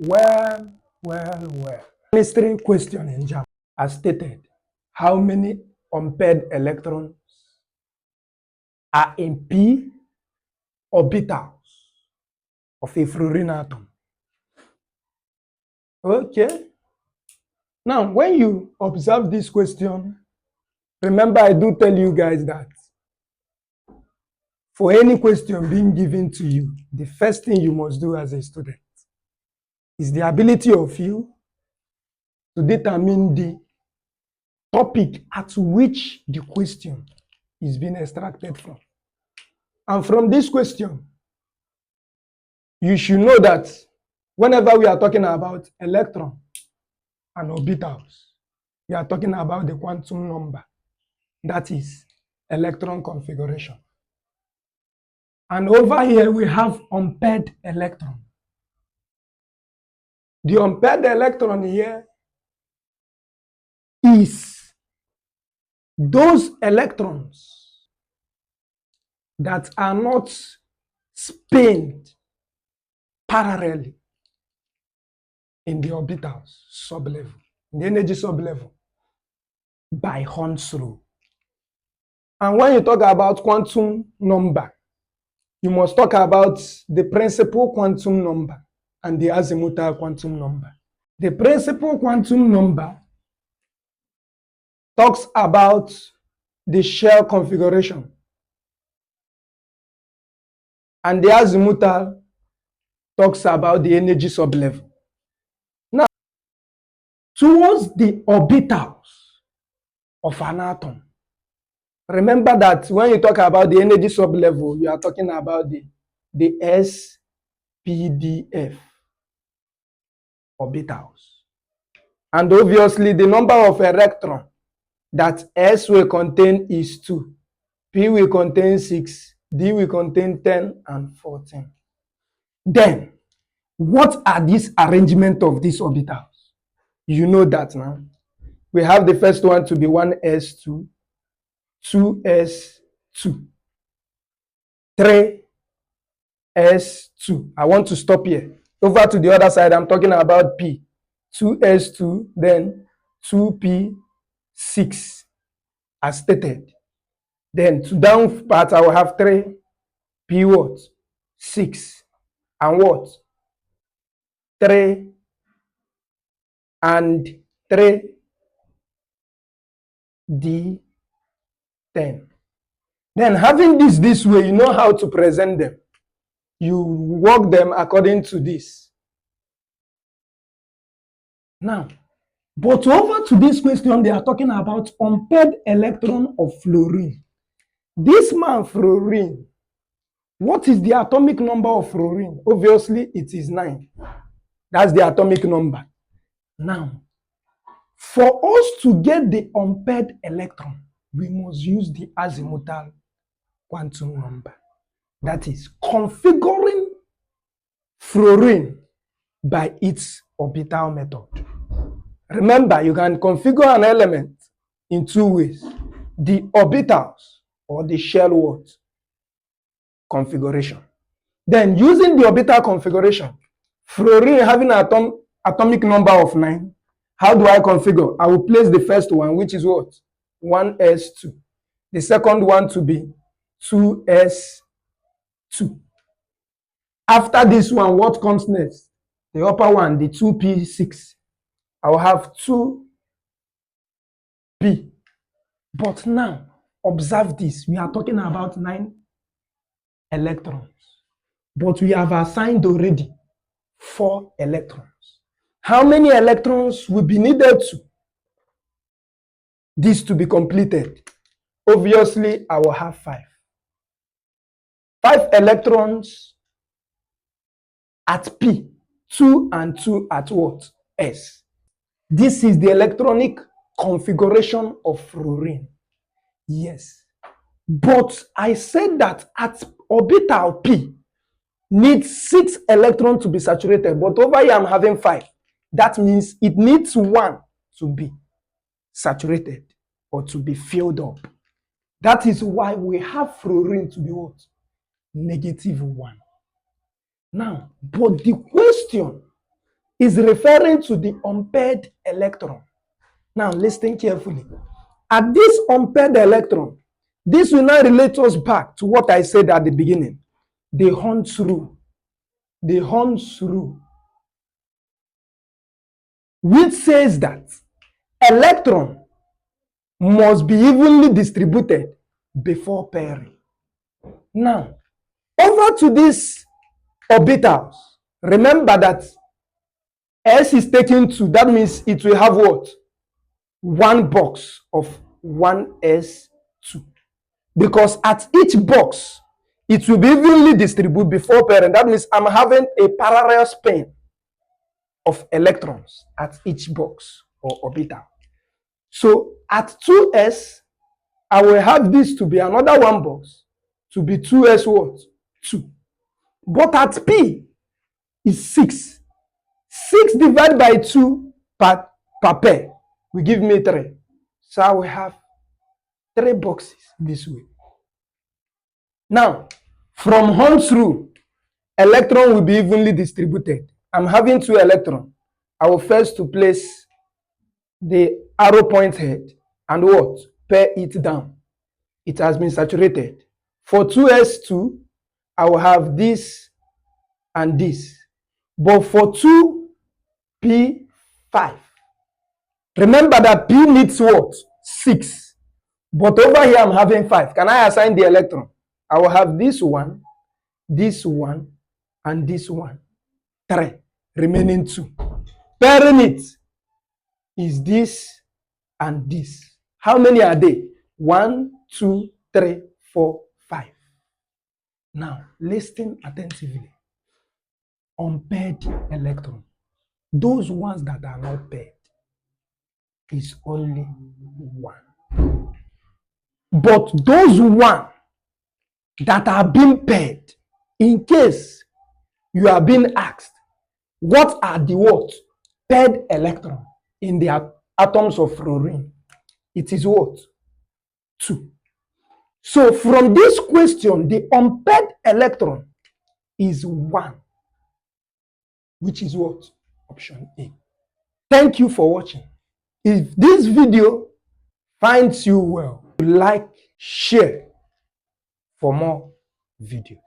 Well. Chemistry question in Jamb as stated. How many unpaired electrons are in p orbitals of a fluorine atom? Okay. Now, when you observe this question, remember I do tell you guys that for any question being given to you, the first thing you must do as a student is the ability of you to determine the topic at which the question is being extracted from. And from this question, you should know that whenever we are talking about electron and orbitals, we are talking about the quantum number, that is electron configuration. And over here we have unpaired electron. The unpaired electron here is those electrons that are not spined parallelly in the orbitals sublevel, in the energy sublevel by Horn's rule. And when you talk about quantum number, you must talk about the principal quantum number and the azimuthal quantum number. The principal quantum number talks about the shell configuration, and the azimuthal talks about the energy sublevel. Now, towards the orbitals of an atom, remember that when you talk about the energy sublevel, you are talking about the SPDF orbitals. And obviously, the number of electrons that S will contain is 2, P will contain 6, D will contain 10 and 14. Then, what are these arrangement of these orbitals? You know that now. We have the first one to be 1s2, 2s2, 3s2. I want to stop here. Over to the other side, I'm talking about P. 2s2, then 2p6 as stated. Then to down part, I will have 3p what? 6 and what? 3 and 3 d10. Then having this way, you know how to present them. You work them according to this. Now, but over to this question, they are talking about unpaired electron of fluorine. This man, fluorine, what is the atomic number of fluorine? Obviously, it is 9. That's the atomic number. Now, for us to get the unpaired electron, we must use the azimuthal quantum number. That is configuring fluorine by its orbital method. Remember, you can configure an element in 2 ways. The orbitals or the shell what? Configuration. Then using the orbital configuration, fluorine having an atomic number of 9, how do I configure? I will place the first one, which is what? 1s2. The second one to be 2s2. After this one, what comes next? The upper one, the 2p6. I will have 2p. But now, observe this. We are talking about 9 electrons. But we have assigned already 4 electrons. How many electrons will be needed to this to be completed? Obviously, I will have 5. 5 electrons at P, 2 and 2 at what? S. This is the electronic configuration of fluorine. Yes. But I said that at orbital P needs 6 electrons to be saturated, but over here I'm having 5. That means it needs 1 to be saturated or to be filled up. That is why we have fluorine to be what? -1. Now, but the question is referring to the unpaired electron. Now listen carefully. At this unpaired electron, this will now relate us back to what I said at the beginning, the Hund's rule. The Hund's rule, which says that electron must be evenly distributed before pairing. Now, over to these orbitals, remember that S is taking 2. That means it will have what? One box of 1s2. Because at each box, it will be evenly distributed before pairing. That means I'm having a parallel spin of electrons at each box or orbital. So at 2s, I will have this to be another one box to be 2s what? 2. But at p is 6. 6 divided by 2 per pair will give me 3. So I will have 3 boxes this way. Now, from Hund's rule, electron will be evenly distributed. I'm having 2 electrons. I will first to place the arrow point head and what? Pair it down. It has been saturated. For 2s2, I will have this and this. But for 2p5, remember that p needs what? 6. But over here I'm having 5. Can I assign the electron? I will have this one, and this one. 3. Remaining 2. Pairing it is this and this. How many are they? 1, 2, 3, 4, 5. Now, listen attentively. Unpaired electron, those ones that are not paired, is only 1. But those one that are being paired, in case you are being asked, what are the what? Paired electron in the atoms of fluorine? It is what? 2. So from this question, the unpaired electron is 1, which is what? Option A. Thank you for watching. If this video finds you well, like, share for more videos.